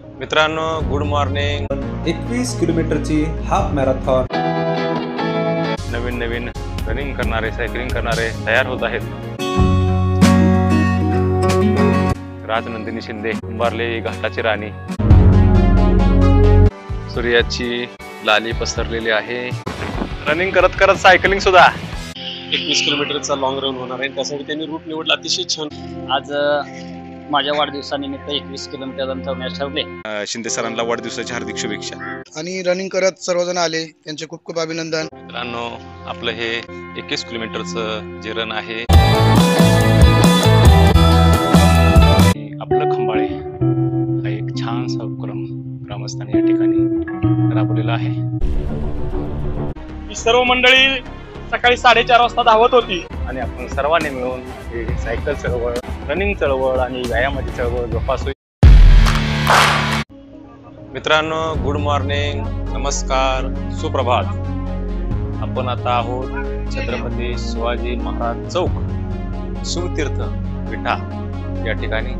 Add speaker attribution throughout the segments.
Speaker 1: मित्रांनो, good morning.
Speaker 2: 21 किलोमीटरची half marathon.
Speaker 1: नवीन नवीन running करणारे, सायकलिंग करणारे तयार होत आहेत. राजनंदिनी शिंदे, कुंभारले घाटाची राणी. सूर्याची लाली पसरलेली आहे. रनिंग करत करत सायकलिंग सुद्धा.
Speaker 3: 21 किलोमीटरचा लॉंग रन होणार आहे, त्यासाठी त्यांनी रूट निवडला अतिशय छान.
Speaker 4: आज माझ्या वाढदिवसानिमित्त 21 किलोमीटर रन करण्यास ठरले.
Speaker 1: शिंदे सरांना वाढदिवसाची हार्दिक शुभेच्छा.
Speaker 5: आणि रनिंग करत सर्वजण आले, त्यांचे खूप खूप अभिनंदन.
Speaker 1: मित्रांनो, आपलं हे 21 किलोमीटरचं जे रन आहे, आपलं खंबाळे हा एक छानसा उपक्रम ग्रामस्थांनी या ठिकाणी राबवलेला आहे.
Speaker 3: ही सर्व मंडळी सकाळी 4:30 वाजता धावत होती
Speaker 1: आणि आपण सर्वांनी मिळून ही सायकल चळवळ, रनिंग चळवळ आणि व्यायामाची चळवळ जोपासू. मित्रांनो, गुड मॉर्निंग, नमस्कार, सुप्रभात. आपण आता आहोत छत्रपती शिवाजी महाराज चौक, शिवतीर्थ विटा या ठिकाणी.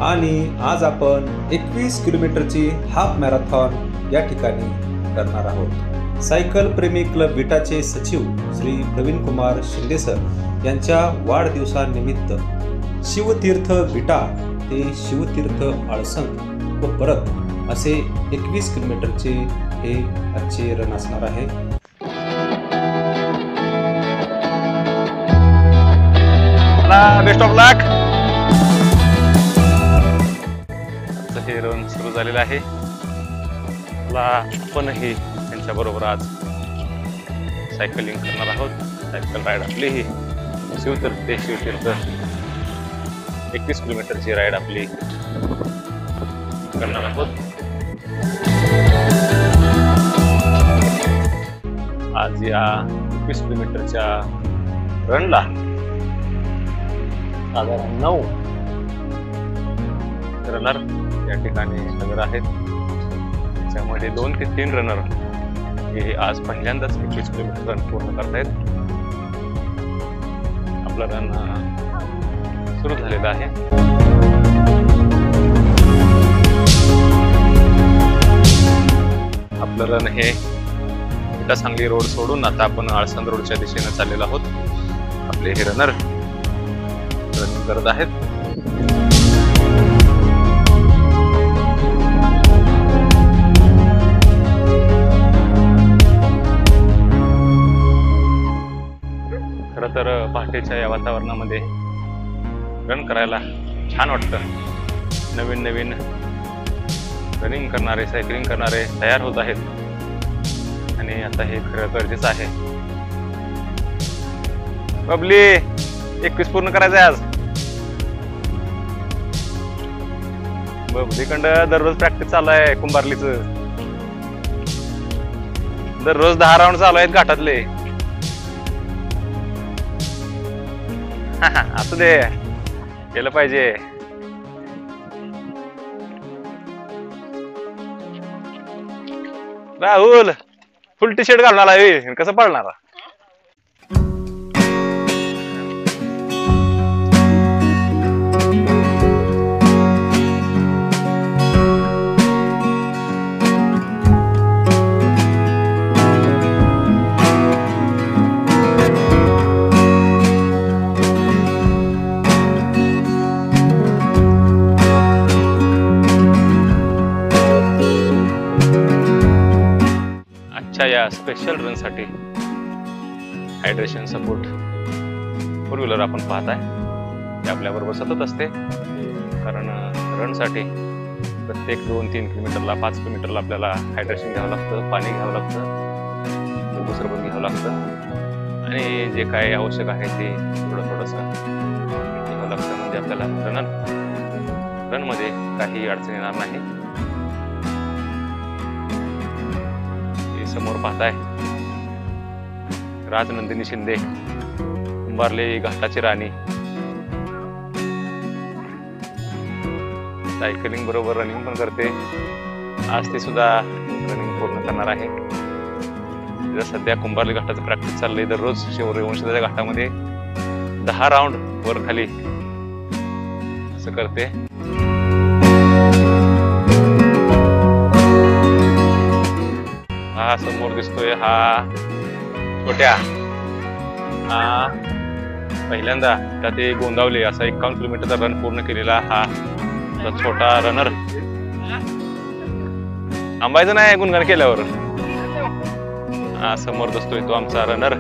Speaker 2: आणि आज आपण 21 किलोमीटरची हाफ मॅरेथॉन या ठिकाणी करणार आहोत. सायकल प्रेमी क्लब विटाचे सचिव श्री प्रवीण कुमार शिंदे सर यांच्या वाढदिवसानिमित्त शिवतीर्थ विटा ते शिवतीर्थ आळसंग व परत असे 21 किलोमीटरचे हे आजचे रन असणार आहे.
Speaker 1: बेस्ट ऑफ लक. हे रन सुरू झालेलं आहे. मला आपणही त्यांच्या बरोबर आज सायकलिंग करणार आहोत. सायकल राईड आपली ही शिवतीर्थ ते शिवतीर्थ 21 किलोमीटरची राईड आपली करणार आहोत. आज या 21 किलोमीटरच्या रनला साधारण 9 रनर या ठिकाणी हजर आहेत. त्याच्यामध्ये 2 ते 3 रनर हे आज पहिल्यांदाच 21 किलोमीटर रन पूर्ण करतायत. आपलं रन सुरू झालेलं आहे. आपलं रन हे विटा सांगली रोड सोडून आता आपण आळसंद रोडच्या दिशेने चाललेलो आहोत. आपले हे रनर रनिंग करत आहेत. खरं तर पहाटेच्या या वातावरणामध्ये रन करायला छान वाटतं. नवीन नवीन रनिंग करणारे, सायकलिंग करणारे तयार होत आहेत आणि आता हे खरं गरजेचं आहे. बबली, 21 पूर्ण करायचं आहे आज. बबलीकडं दररोज प्रॅक्टिस चालू आहे. कुंभारलीच दररोज 10 राऊंड चालू आहेत घाटातले. असू दे, केलं पाहिजे. राहुल फुल टी शर्ट घालून आला, कसं पळणार? या स्पेशल रन साठी हायड्रेशन सपोर्ट 4 व्हीलर आपण पाहताय. ते आपल्या बरोबर सतत असते. कारण रन साठी प्रत्येक 2-3 किलोमीटरला, 5 किलोमीटरला आपल्याला हायड्रेशन घ्यावं लागतं, पाणी घ्यावं लागतं, दुसरं घ्यावं लागतं आणि जे काय आवश्यक आहे ते थोडंसं घ्यावं लागतं. म्हणजे आपल्याला रन मध्ये काही अडचण येणार नाही. समोर पाहताय राजनंदिनी शिंदे, कुंभारले घाटाची राणी. सायकलिंग बरोबर रनिंग पण करते. आज ते सुद्धा रनिंग पूर्ण करणार आहे. सध्या कुंभारली घाटाचं प्रॅक्टिस चाललंय. दररोज शिववंशच्या घाटामध्ये 10 राऊंड वर खाली असं करते. दिसतोय हा छोट्या, हा पहिल्यांदा त्या ते गोंदावले असा 51 किलोमीटरचा रन पूर्ण केलेला हा छोटा रनर. थांबायचं नाही गुणगान केल्यावर. हा समोर दिसतोय तो आमचा रनर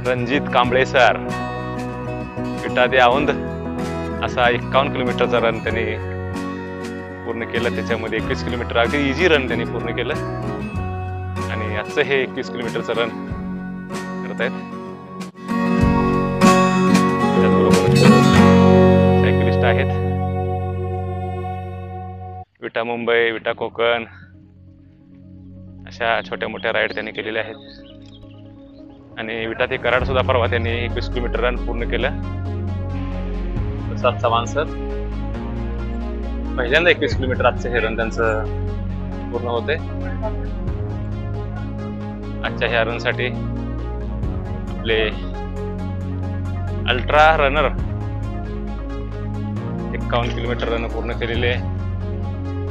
Speaker 1: रणजित कांबळे सर, विटा ते औंध असा 51 किलोमीटरचा रन त्यांनी पूर्ण केलं. त्याच्यामध्ये 21 किलोमीटर अगदी इझी रन त्यांनी पूर्ण केलं आणि आजचं हे 21 किलोमीटरचं रन करत आहेत. त्याचबरोबर सायकलिस्ट आहेत विटा मुंबई, विटा कोकण अशा छोट्या मोठ्या राईड त्यांनी केलेल्या आहेत. आणि विटा ते कराड सुद्धा परवा त्यांनी 21 किलोमीटर रन पूर्ण केलं. प्रसाद चव्हाण सर पहिल्यांदा 21 किलोमीटर आजचे हे रन त्यांचं पूर्ण होते. आजच्या ह्या रनसाठी आपले अल्ट्रा रनर 51 किलोमीटर रन पूर्ण केलेले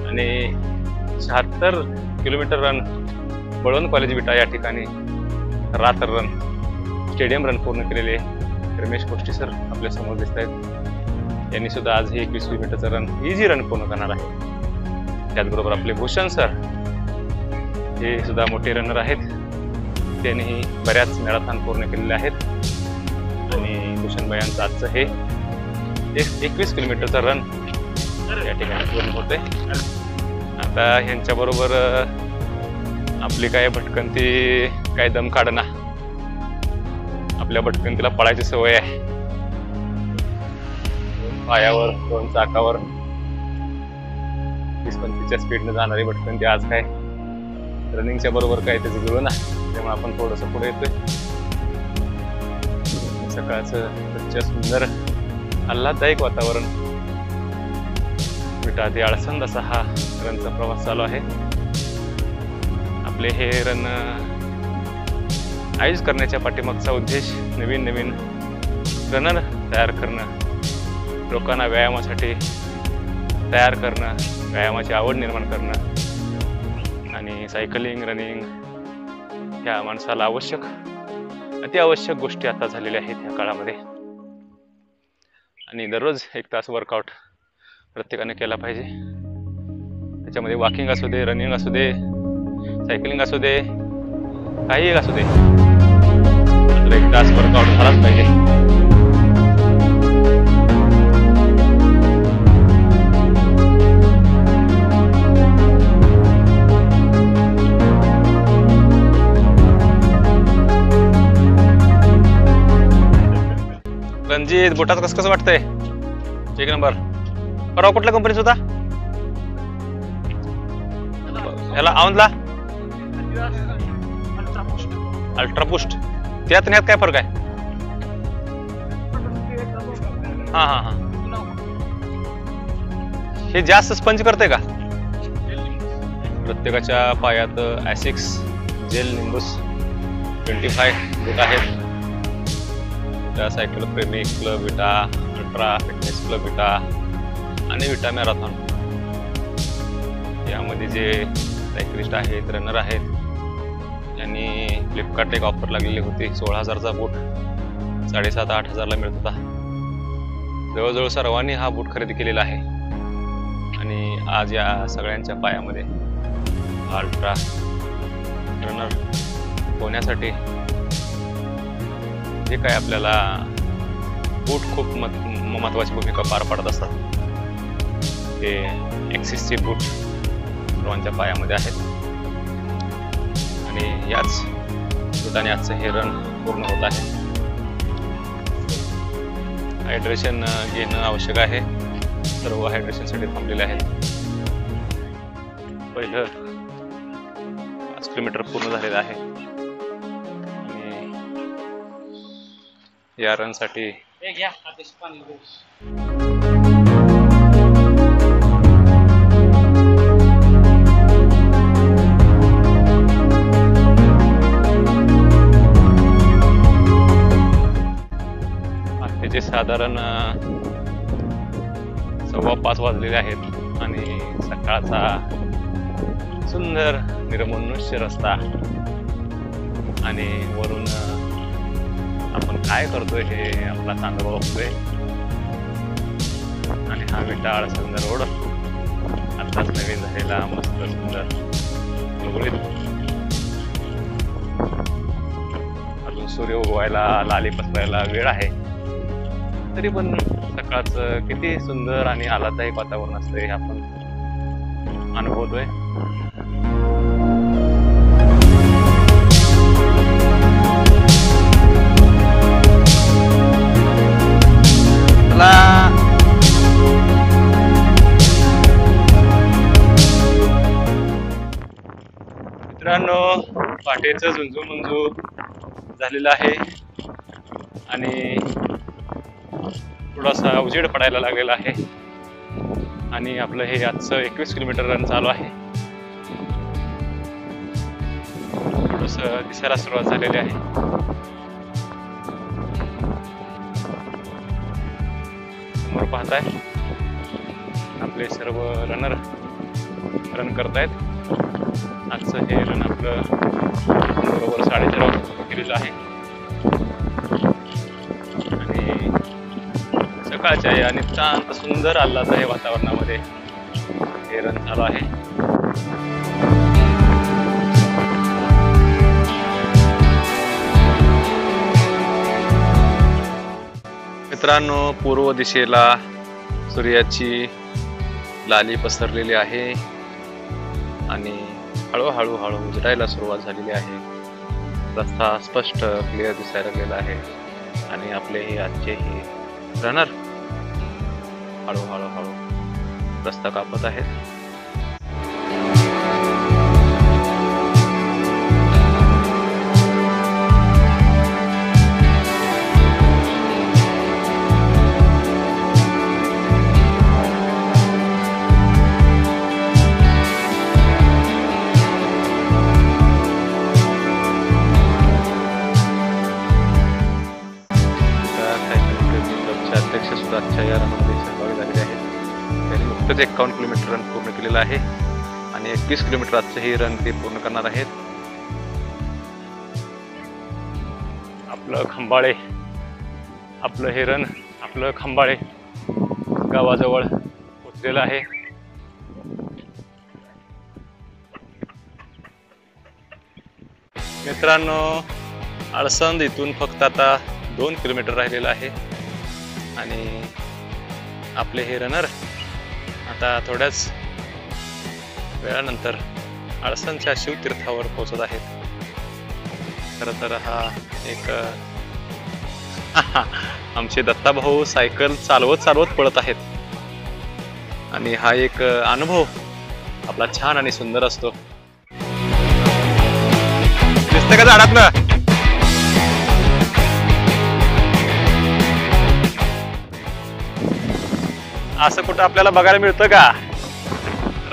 Speaker 1: आणि 76 किलोमीटर रन बळवंत कॉलेज विटा या ठिकाणी रात्र रन स्टेडियम रन पूर्ण केलेले रमेश कोष्टी सर आपल्या समोर दिसत आहेत. यांनी सुद्धा आज हे 21 किलोमीटरचं रन इझी रन पूर्ण करणार आहे. त्याचबरोबर आपले भूषण सर हे सुद्धा मोठे रनर आहेत. त्यांनीही बऱ्याच मॅरेथॉन पूर्ण केलेले आहेत आणि भूषण भाईंचं आजचं हे 21 किलोमीटरचं रन या ठिकाणी पूर्ण होते. आता ह्यांच्याबरोबर आपली काय भटकंती काय दम काढना, आपल्या भटकंतीला पळायची सवय आहे. पायावर 2 चाकावर 20-25च्या स्पीडने जाणारी भटकंती आज काय रनिंगच्या बरोबर काय त्याचं जुळलं ना, त्यामुळे आपण थोडस पुढे येतोय. सकाळचं स्वच्छ सुंदर आल्हाददायक वातावरण, विटा ते आळसंद असा हा रनचा प्रवास चालू आहे. आपले हे रन आयोजित करण्याच्या पाठीमागचा उद्देश नवीन नवीन रनर तयार करणं, लोकांना व्यायामासाठी तयार करणं, व्यायामाची आवड निर्माण करणं आणि सायकलिंग रनिंग ह्या माणसाला आवश्यक अति आवश्यक गोष्टी आता झालेल्या आहेत ह्या काळामध्ये. आणि दररोज 1 तास वर्कआउट प्रत्येकाने केला पाहिजे. त्याच्यामध्ये वॉकिंग असू दे, रनिंग असू दे, सायकलिंग असू दे, काही असू दे, 1 तास वर्कआउट झालाच पाहिजे. रणजित बोटाचं कसं वाटतंय? 1 नंबर. परवा कुठल्या कंपनीचा होता? ह्याला औंधला अल्ट्रा पुस्ट. त्यात आणि ह्यात काय फरक आहे? हा हा हा, हे जास्त स्पंज करते का? प्रत्येकाच्या पायात ॲसिक्स जेल निंबूस 25 बूट आहेत. विटा सायकल प्रेमी क्लब विटा, अल्ट्रा फिटनेस क्लब विटा आणि विटा मॅरेथॉन यामध्ये जे सायकलिस्ट आहेत, रनर आहेत, यांनी फ्लिपकार्ट एक ऑफर लागलेली होती. 16,000चा बूट 7,500-8,000ला मिळत होता. जवळजवळ सर्वांनी हा बूट खरेदी केलेला आहे आणि आज या सगळ्यांच्या पायामध्ये अल्ट्रा रनर होण्यासाठी जे काय आपल्याला बूट खूप महत्त्वाची भूमिका पार पाडत असतात. ते ॲक्सिसचे बूट सर्वांच्या पायामध्ये आहेत आणि याच बूटाने आजचं हे रन पूर्ण होत आहे. हायड्रेशन घेणं आवश्यक आहे. सर्व हायड्रेशनसाठी थांबलेले आहेत. पहिलं 5 किलोमीटर पूर्ण झालेलं आहे आणि या रनसाठी त्याचे साधारण 5:15 वाजलेले आहेत आणि सकाळचा सुंदर निर्मनुष्य रस्ता आणि वरून आपण काय करतोय हे आपला चांदोबा बघतोय आणि हा विटा आळसंद रोड आताच नवीन झालेला मस्त सुंदर गुळगुळीत. अजून सूर्य उगवायला लाली पसरायला वेळ आहे, तरी पण सकाळचं किती सुंदर आणि आल्हाददायक वातावरण असतंय हे आपण अनुभवतोय. मित्रांनो, पाटेचं झुंजू मुंजू झालेलं आहे आणि थोडासा उजेड पडायला लागलेला आहे आणि आपलं हे आजचं 21 किलोमीटर रन चालू आहे. थोडस दिसायला सुरुवात झालेली आहे. समोर पाहताय आपले सर्व रनर रन करतायत. आजचं हे रन आपलं बरोबर 4:30 वाजता केलेलं आहे आणि सकाळच्या आणि शांत सुंदर आल्हाददायक वातावरणामध्ये हे रन चालू आहे. मित्रांनो, पूर्व दिशेला सूर्याची लाली पसरलेली आहे आणि हळूहळू उजडायला सुरुवात झालेली आहे. रस्ता स्पष्ट क्लिअर दिसायला लागलेला आहे आणि आपले हे आजचे हे रनर हळूहळू रस्ता कापत आहेत. अध्यक्ष सुद्धा आजच्या या रनमध्ये सहभागी झालेले आहेत. त्यांनी नुकतंच 51 किलोमीटर रन पूर्ण केलेलं आहे आणि 21 किलोमीटर आजचं हे रन ते पूर्ण करणार आहेत. आपलं खंबाळे, आपलं हे रन आपलं खंबाळे गावाजवळ पोचलेलं आहे. मित्रांनो, आळसंद इथून फक्त आता 2 किलोमीटर राहिलेलं आहे आणि आपले हे रनर आता थोड्याच वेळानंतर आळसंदच्या शिवतीर्थावर पोहोचत आहेत. खरं तर हा एक आमचे दत्ताभाऊ सायकल चालवत पळत आहेत आणि हा एक अनुभव आपला छान आणि सुंदर असतो. दिसतं का झाडातलं? असं कुठं आपल्याला बघायला मिळतं का?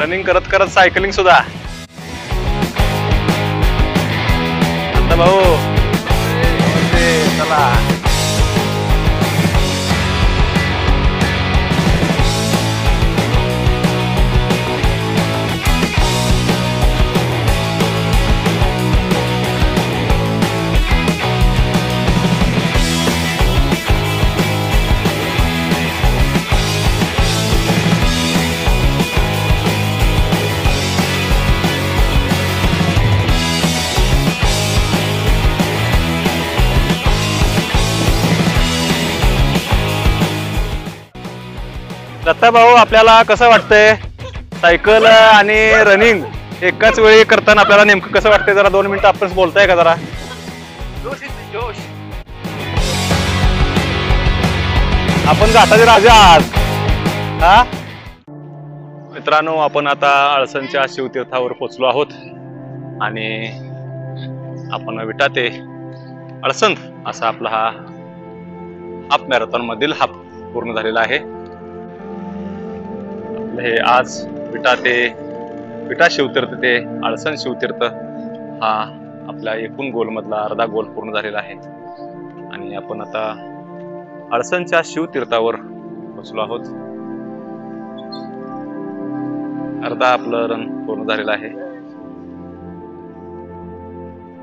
Speaker 1: रनिंग करत करत सायकलिंग सुद्धा. आता भाऊ चला. दत्ता भाऊ, आपल्याला कसं वाटतंय सायकल आणि रनिंग एकाच वेळी करताना? आपल्याला नेमकं कसं वाटतंय? जरा 2 मिनिटं आपण बोलताय का जरा? जोश. आपण घाटाचे राजा आहात. हा मित्रांनो, आपण आता आळसंदच्या शिवतीर्थावर पोहोचलो आहोत आणि आपण विटा ते आळसंद असा आपला हा हाफ मॅरेथॉन मधील हाफ पूर्ण झालेला आहे. हे आज विटा शिवतीर्थ ते आळसंद शिवतीर्थ हा आपल्या एकूण गोल मधला अर्धा गोल पूर्ण झालेला आहे आणि आपण आता आळसंदच्या शिवतीर्थावर पोहोचलो आहोत. अर्धा आपलं रन पूर्ण झालेलं आहे.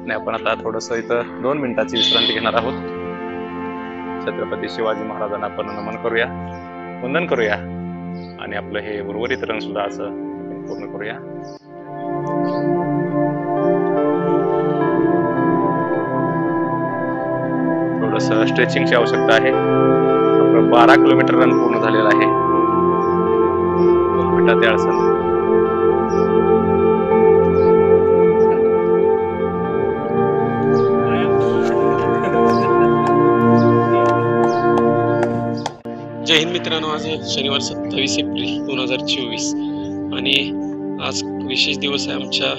Speaker 1: आणि आपण आता थोडस इथं 2 मिनिटाची विश्रांती घेणार आहोत. छत्रपती शिवाजी महाराजांना आपण नमन करूया, वंदन करूया आणि आपलं हे उर्वरित रन सुद्धा आज पूर्ण करूया. थोडस स्ट्रेचिंगची आवश्यकता आहे. आपलं 12 किलोमीटर रन पूर्ण झालेलं आहे. विटा ते अळसन.
Speaker 3: जय हिंद मित्रांनो, आज शनिवार 27 एप्रिल 2024 आणि आज विशेष दिवस आहे. आमच्या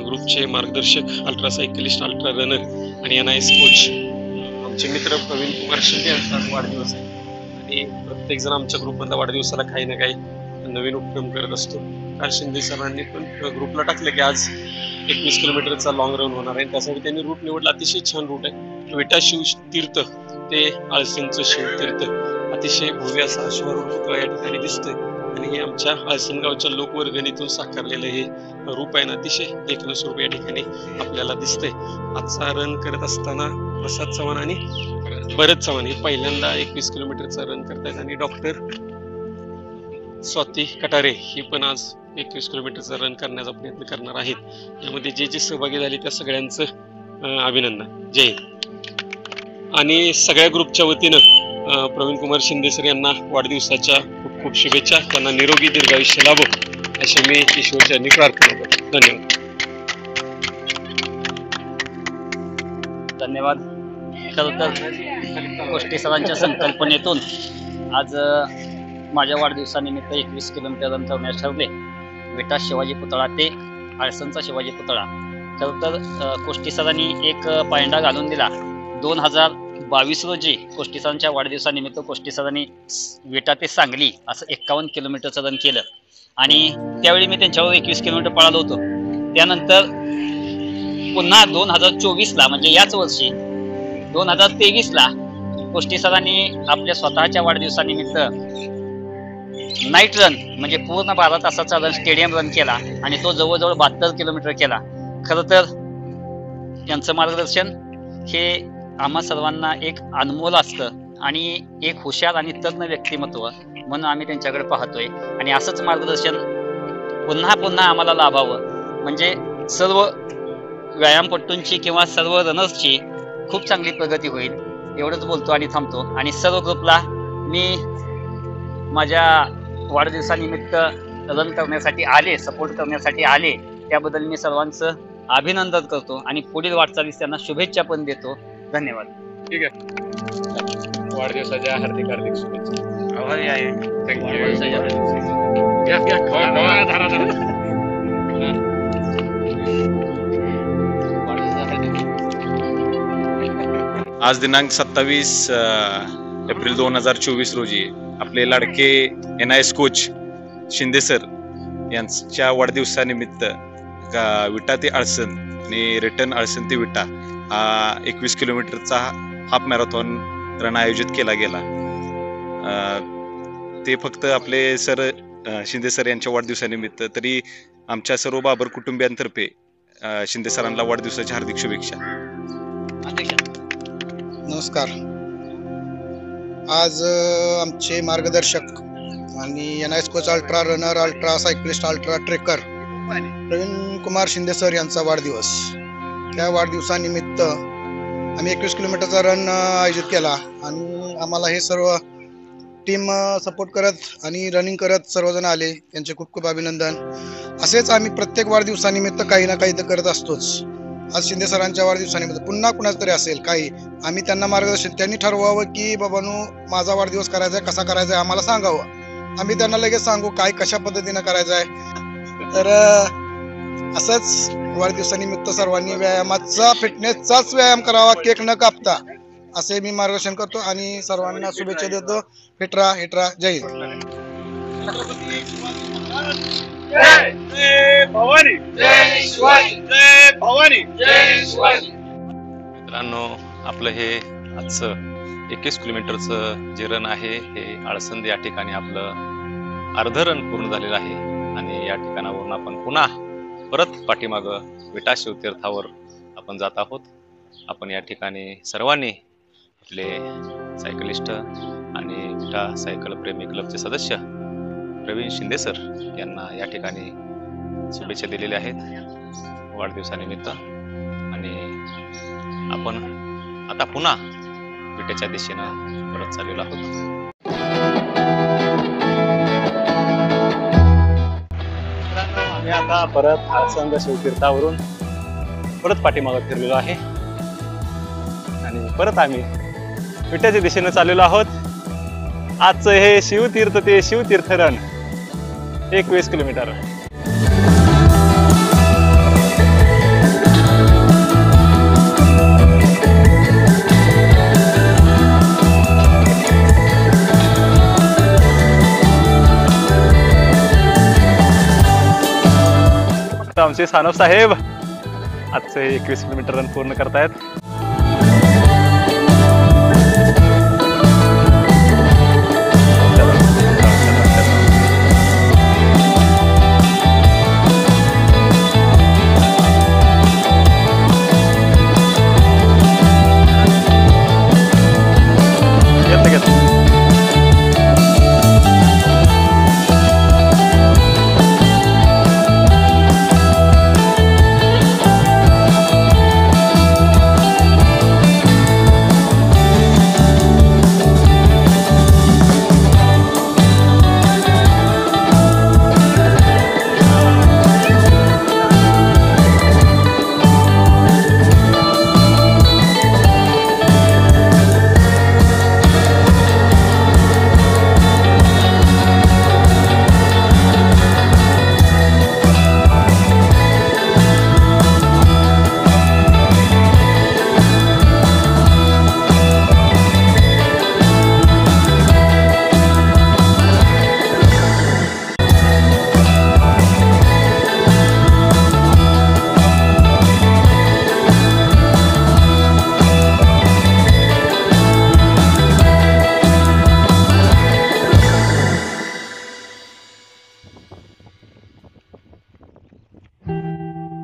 Speaker 3: ग्रुपचे मार्गदर्शक, अल्ट्रा सायकलिस्ट, अल्ट्रा रनर आणि NIS कोच आमचे मित्र प्रवीण कुमार शिंदे यांचा वाढदिवस आहे. आणि प्रत्येक जण आमच्या ग्रुपमधल्या वाढदिवसाला काही ना काही नवीन उपक्रम करत असतो. काल शिंदे सरांनी पण ग्रुपला टाकलं की आज 21 किलोमीटरचा लॉंग रन होणार आहे. त्यासाठी त्यांनी रूट निवडला. अतिशय छान रूट आहे. विटा शिव तीर्थ ते आळसेंचं शिव तीर्थ, अतिशय भव्य असा अश्वारूढ पुतळा या ठिकाणी दिसतोय. आणि हे आमच्या आळसनगावच्या लोकवर्गणीतून साकारलेलं हे रूप आहे ना, अतिशय एकन स्वरूप या ठिकाणी आपल्याला दिसतंय. आजचा रन करत असताना प्रसाद चव्हाण आणि भरत चव्हाण हे पहिल्यांदा 21 किलोमीटरचा रन करतायत. आणि डॉक्टर स्वाती कटारे ही पण आज 21 किलोमीटरचा रन करण्याचा प्रयत्न करणार आहेत. यामध्ये जे जे सहभागी झाले त्या सगळ्यांचं अभिनंदन. जय हिंद. आणि सगळ्या ग्रुपच्या वतीनं प्रवीण कुमार शिंदे सर यांना वाढदिवसाच्या खूप खूप शुभेच्छा. त्यांना निरोगी दीर्घायुष्य लाभो अशी मी ईश्वरचरणी प्रार्थना करतो. धन्यवाद.
Speaker 4: धन्यवाद. खरं तर गोष्टी सरांच्या संकल्पनेतून आज माझ्या वाढदिवसानिमित्त 21 किलोमीटर रन करण्यास ठरले. विटा शिवाजी पुतळा ते आळसनचा शिवाजी पुतळा. खरं तर कोष्टी सरांनी एक पायंडा घालून दिला. 2022 रोजी कोष्टी सरांच्या वाढदिवसानिमित्त कोष्टी सरांनी विटा ते सांगली असं 51 किलोमीटरचं रन केलं. आणि त्यावेळी मी त्यांच्यावर 21 किलोमीटर पळालो होतो. त्यानंतर पुन्हा 2024ला म्हणजे याच वर्षी 2023ला कोष्टी सरांनी आपल्या स्वतःच्या वाढदिवसानिमित्त नाईट रन म्हणजे पूर्ण 12 तासाचा रन स्टेडियम रन केला आणि तो जवळजवळ 72 किलोमीटर केला. खरं तर यांचं मार्गदर्शन हे आम्हा सर्वांना एक अनमोल असतं आणि एक हुशार आणि तज्ञ व्यक्तिमत्व म्हणून आम्ही त्यांच्याकडे पाहतोय. आणि असंच मार्गदर्शन पुन्हा पुन्हा आम्हाला लाभावं म्हणजे सर्व व्यायामपटूंची किंवा सर्व रनर्सची खूप चांगली प्रगती होईल. एवढंच बोलतो आणि थांबतो. आणि सर्व ग्रुपला मी माझ्या वाढदिवसानिमित्त रन करण्यासाठी आले, सपोर्ट करण्यासाठी आले, त्याबद्दल मी सर्वांचं अभिनंदन करतो आणि पुढील वाटचालीस त्यांना शुभेच्छा पण देतो. धन्यवाद.
Speaker 1: ठीक आहे. वाढदिवसाच्या हार्दिक हार्दिक शुभेच्छा. आभारी आहे.
Speaker 6: आज दिनांक 27 एप्रिल 2024 रोजी आपले लाडके NIS कोच शिंदे सर यांच्या वाढदिवसानिमित्त विटा ते आळसन आणि रिटर्न आळसन ते विटा हा 21 किलोमीटरचा हाफ मॅरेथॉन रन आयोजित केला गेला. ते फक्त आपले सर शिंदे सर यांच्या वाढदिवसानिमित्त, तरी आमच्या सर्व बाबर कुटुंबियांतर्फे शिंदे सरांना वाढदिवसाच्या हार्दिक शुभेच्छा.
Speaker 5: नमस्कार. आज आमचे मार्गदर्शक आणि NIS coach, ultra runner, ultra cyclist, ultra trekker Praveen Kumar Shinde sir यांचा वाढदिवस. त्या वाढदिवसानिमित्त आम्ही 21 किलोमीटरचा रन आयोजित केला आणि आम्हाला हे सर्व टीम सपोर्ट करत आणि रनिंग करत सर्वजण आले. त्यांचे खूप खूप अभिनंदन. असेच आम्ही प्रत्येक वाढदिवसानिमित्त काही ना काही तर करत असतोच. आज शिंदे सरांच्या वाढदिवसानिमित्त पुन्हा कुणाच तरी असेल काही, आम्ही त्यांना मार्गदर्शन, त्यांनी ठरवावं की बाबांनो माझा वाढदिवस करायचा आहे, कसा करायचा आहे आम्हाला सांगावं. आम्ही त्यांना लगेच सांगू काय कशा पद्धतीनं करायचं आहे. तर असंच वाढदिवसानिमित्त सर्वांनी व्यायामाचा, फिटनेसचाच व्यायाम करावा, केक न कापता, असे मी मार्गदर्शन करतो आणि सर्वांना शुभेच्छा देतो. हिटरा हिटरा. जय हिंद.
Speaker 3: जय भवानी, जय शिवाजी, जय भवानी, जय शिवाजी.
Speaker 1: मित्रांनो, आपलं हे आजचं 21 किलोमीटरचं जे रन आहे हे आळसंद या ठिकाणी आपलं अर्ध रन पूर्ण झालेलं आहे. आणि या ठिकाणावरून आपण पुन्हा परत पाठीमागं विटा शिवतीर्थावर आपण जात आहोत. आपण या ठिकाणी सर्वांनी आपले सायकलिस्ट आणि विटा सायकल प्रेमी क्लबचे सदस्य प्रवीण शिंदे सर यांना या ठिकाणी शुभेच्छा दिलेल्या आहेत वाढदिवसानिमित्त. आणि आपण आता पुन्हा विट्याच्या दिशेनं परत चाललेलो आहोत. आम्ही आता परत हारसंग शिवतीर्थावरून परत पाठीमागं फिरलेलो आहे आणि परत आम्ही विट्याच्या दिशेनं चाललेलो आहोत. आजचं हे शिवतीर्थ ते शिवतीर्थ रन 21 किलोमीटर. आमचे सानप साहेब आजचे 21 किलोमीटर रन पूर्ण करतायत.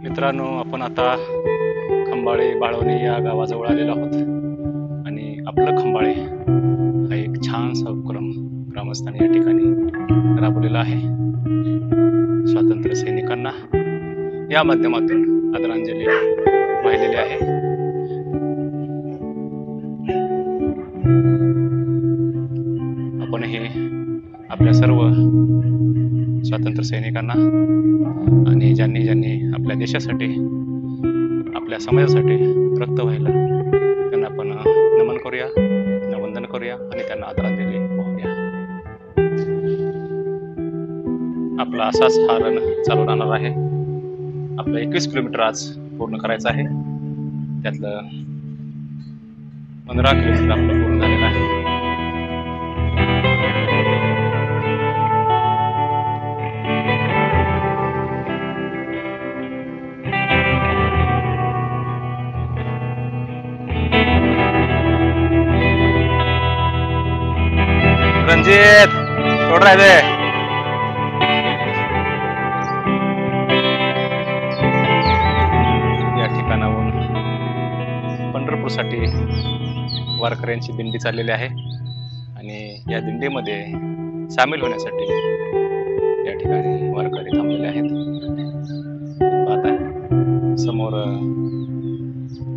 Speaker 1: मित्रांनो, आपण आता खंबाळे बाळवणे या गावाजवळ आलेलो आहोत आणि आपलं खंबाळे हा एक छानसा उपक्रम ग्रामस्थांनी या ठिकाणी राबवलेला आहे. स्वातंत्र्य सैनिकांना या माध्यमातून आदरांजली वाहिलेली आहे. आपण हे आपल्या सर्व स्वातंत्र्य सैनिकांना आणि ज्यांनी आपल्या देशासाठी आपल्या समाजासाठी रक्त व्हायला त्यांना आपण नमन करूया, वंदन करूया आणि त्यांना आदरांजली वाहूया. आपला असाच हा रन चालू राहणार आहे. आपलं 21 किलोमीटर आज पूर्ण करायचं आहे. त्यातलं 15 किलोमीटर आपलं पूर्ण झालेलं आहे. रणजित थोडं राहिले. या ठिकाणाहून पंढरपूरसाठी वारकऱ्यांची दिंडी चाललेली आहे आणि या दिंडीमध्ये सामील होण्यासाठी या ठिकाणी वारकरी थांबलेले आहेत. पाहता समोर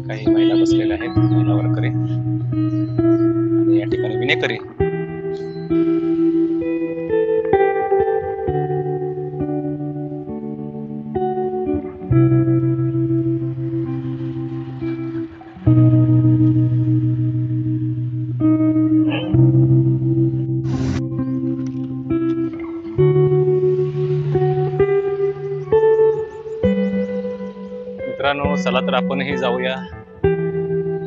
Speaker 1: काही महिला बसलेल्या आहेत, महिला वारकरी आणि या ठिकाणी विनेकरी मित्रांनो, चला तर आपणही जाऊया.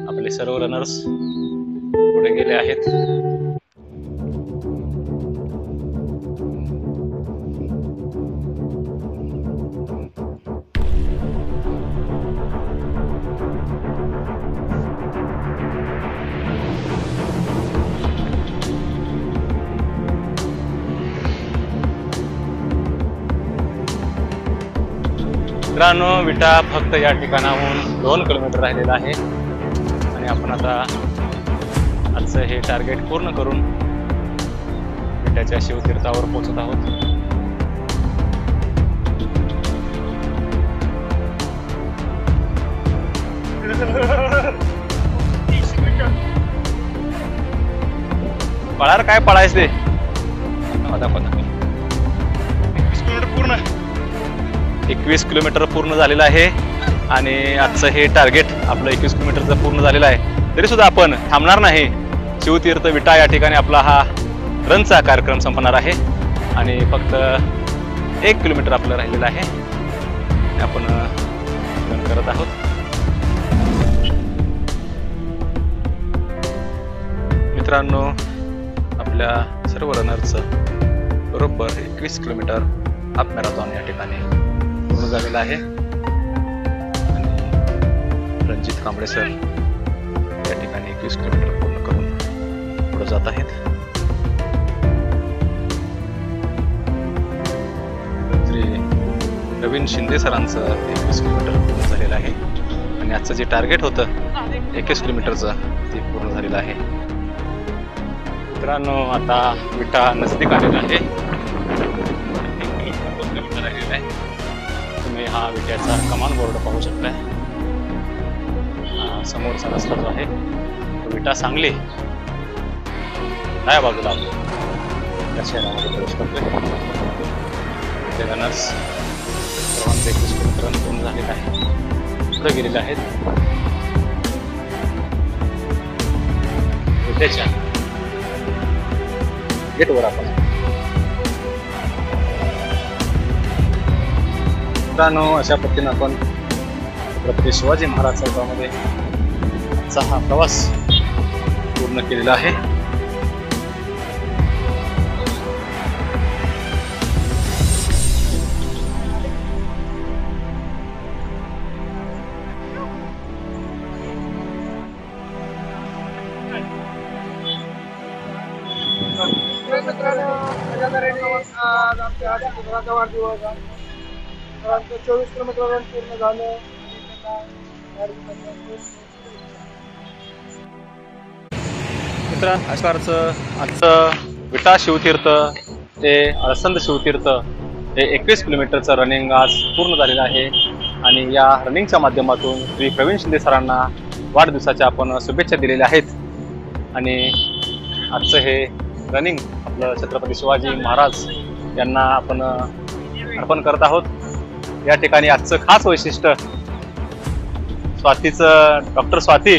Speaker 1: आपले सर्व रनर्स पुढे गेले आहेत. मित्रांनो, विटा फक्त या ठिकाणाहून 2 किलोमीटर राहिलेला आहे आणि आपण आता आजचं हे टार्गेट पूर्ण करून विट्याच्या शिवतीर्थावर पोहोचत आहोत. पळार काय पळायच ते 21 किलोमीटर पूर्ण झालेलं आहे आणि आजचं हे टार्गेट आपलं 21 किलोमीटरचं पूर्ण झालेलं आहे. तरी सुद्धा आपण थांबणार नाही. शिवतीर्थ विटा या ठिकाणी आपला हा रनचा कार्यक्रम संपणार आहे आणि फक्त 1 किलोमीटर आपलं राहिलेलं आहे. आपण रन करत आहोत. मित्रांनो, आपल्या सर्व रनरचं बरोबर 21 किलोमीटर हाफ मॅरेथॉन या ठिकाणी पूर्ण झालेला आहे आणि रणजित कांबळे सर या ठिकाणी 21 किलोमीटर पूर्ण करून पुढे जात आहेत. श्री प्रवीण शिंदे सरांचं 21 किलोमीटर पूर्ण झालेलं आहे आणि आजचं जे टार्गेट होतं 21 किलोमीटरचं ते पूर्ण झालेलं आहे. मित्रांनो, आता विटा नजदीक आलेला आहे. 1 किलोमीटर राहिलेला आहे. तुम्ही हा विट्याचा कमान बोर्ड पाहू शकताय. समोरचा रस्ता जो आहे तो विटा सांगली डाव्या बाजूला त्या शहरामध्ये प्रवेश करतोय. ते रनर्स सर्वांचे 21 किलोमीटर रन पूर्ण झालेलं आहे. पुढे गेलेले आहेत. विट्याच्या गेटवर आपण मित्रांनो, अशा पद्धतीने आपण छत्रपती शिवाजी महाराज चौकामध्ये आजचा हा प्रवास पूर्ण केलेला आहे.
Speaker 5: वाढदिवस 24 किलोमीटर रन पूर्ण झालं.
Speaker 1: मित्रांनो, प्रकारचं आजचं विटा शिवतीर्थ ते अळसंद शिवतीर्थ हे 21 किलोमीटरचं रनिंग आज पूर्ण झालेलं आहे आणि या रनिंगच्या माध्यमातून श्री प्रवीण शिंदे सरांना वाढदिवसाच्या आपण शुभेच्छा दिलेल्या आहेत. आणि आजचं हे रनिंग आपलं छत्रपती शिवाजी महाराज यांना आपण अर्पण करत आहोत. या ठिकाणी आजचं खास वैशिष्ट्य डॉक्टर स्वाती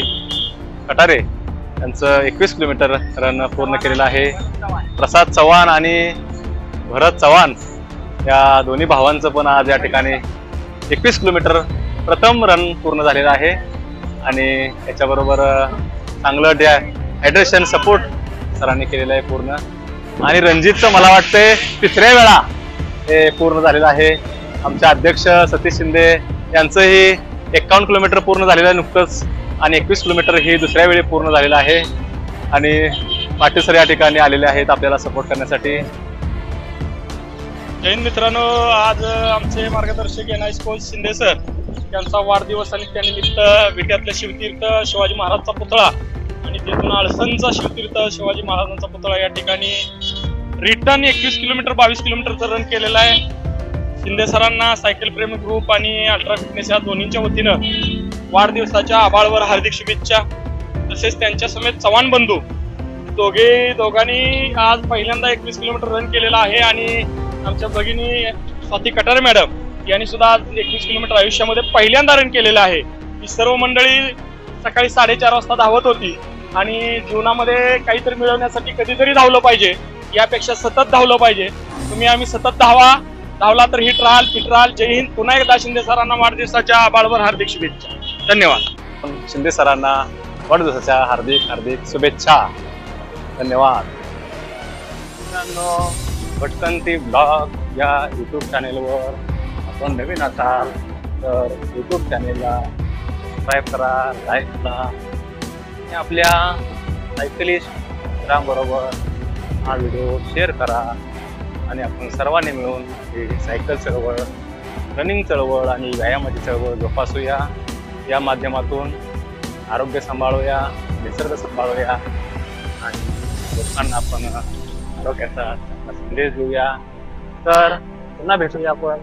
Speaker 1: कटारे यांचं 21 किलोमीटर रन पूर्ण केलेलं आहे. प्रसाद चव्हाण आणि भरत चव्हाण या दोन्ही भावांचं पण आज या ठिकाणी 21 किलोमीटर प्रथम रन पूर्ण झालेलं आहे आणि याच्याबरोबर चांगलं हायड्रेशन सपोर्ट सरांनी केलेलं आहे पूर्ण. आणि रणजितचं मला वाटतंय 3ऱ्या वेळा हे पूर्ण झालेलं आहे. आमचे अध्यक्ष सतीश शिंदे यांचंही 51 किलोमीटर पूर्ण झालेलं आहे नुकतंच आणि 21 किलोमीटर ही 2ऱ्या वेळी पूर्ण झालेलं आहे. आणि पाटील सर या ठिकाणी आलेले आहेत आपल्याला सपोर्ट करण्यासाठी.
Speaker 3: जय हिंद मित्रांनो, आज आमचे मार्गदर्शक NIS कोच शिंदे सर यांचा वाढदिवस आणि त्यानिमित्त विट्यातल्या शिवतीर्थ शिवाजी महाराजचा पुतळा आणि तिथून अळसंदचा शिवतीर्थ शिवाजी महाराजांचा पुतळा या ठिकाणी रिटर्न 21 किलोमीटर 22 किलोमीटरचं रन केलेलं आहे. शिंदे सरांना सायकल प्रेमी ग्रुप आणि अल्ट्रा फिटनेस या दोन्हींच्या वतीनं वाढदिवसाच्या आभाळवर हार्दिक शुभेच्छा. तसेच त्यांच्या समेत चव्हाण बंधू दोघांनी आज पहिल्यांदा 21 किलोमीटर रन केलेला आहे. आणि आमच्या भगिनी स्वाती कटारे मॅडम यांनी सुद्धा आज 21 किलोमीटर आयुष्यामध्ये पहिल्यांदा रन केलेलं आहे. ही सर्व मंडळी सकाळी 4:30 वाजता धावत होती आणि जीवनामध्ये काहीतरी मिळवण्यासाठी कधीतरी धावलं पाहिजे, यापेक्षा सतत धावलं पाहिजे. आम्ही सतत धावला तर हिट राहाल, फिट राहाल. जय हिंद. पुन्हा एकदा शिंदे सरांना वाढदिवसाच्या आभाळवर हार्दिक शुभेच्छा. धन्यवाद.
Speaker 1: शिंदे सरांना वाढदिवसाच्या हार्दिक शुभेच्छा. धन्यवाद. मित्रांनो, भटकंती ब्लॉग या यूट्यूब चॅनेलवर आपण नवीन असाल तर यूट्यूब चॅनेलला सबस्क्राईब करा, लाईक करा आणि आपल्या सायकलिस्ट मित्रांबरोबर हा व्हिडिओ शेअर करा आणि आपण सर्वांनी मिळून ही सायकल चळवळ रनिंग चळवळ आणि व्यायामाची चळवळ जोपासूया. या माध्यमातून आरोग्य सांभाळूया, निसर्ग सांभाळूया आणि लोकांना आपण आरोग्याचा संदेश देऊया. तर पुन्हा भेटूया आपण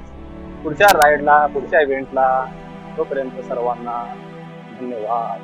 Speaker 1: पुढच्या राईडला, पुढच्या इव्हेंटला. तोपर्यंत सर्वांना धन्यवाद.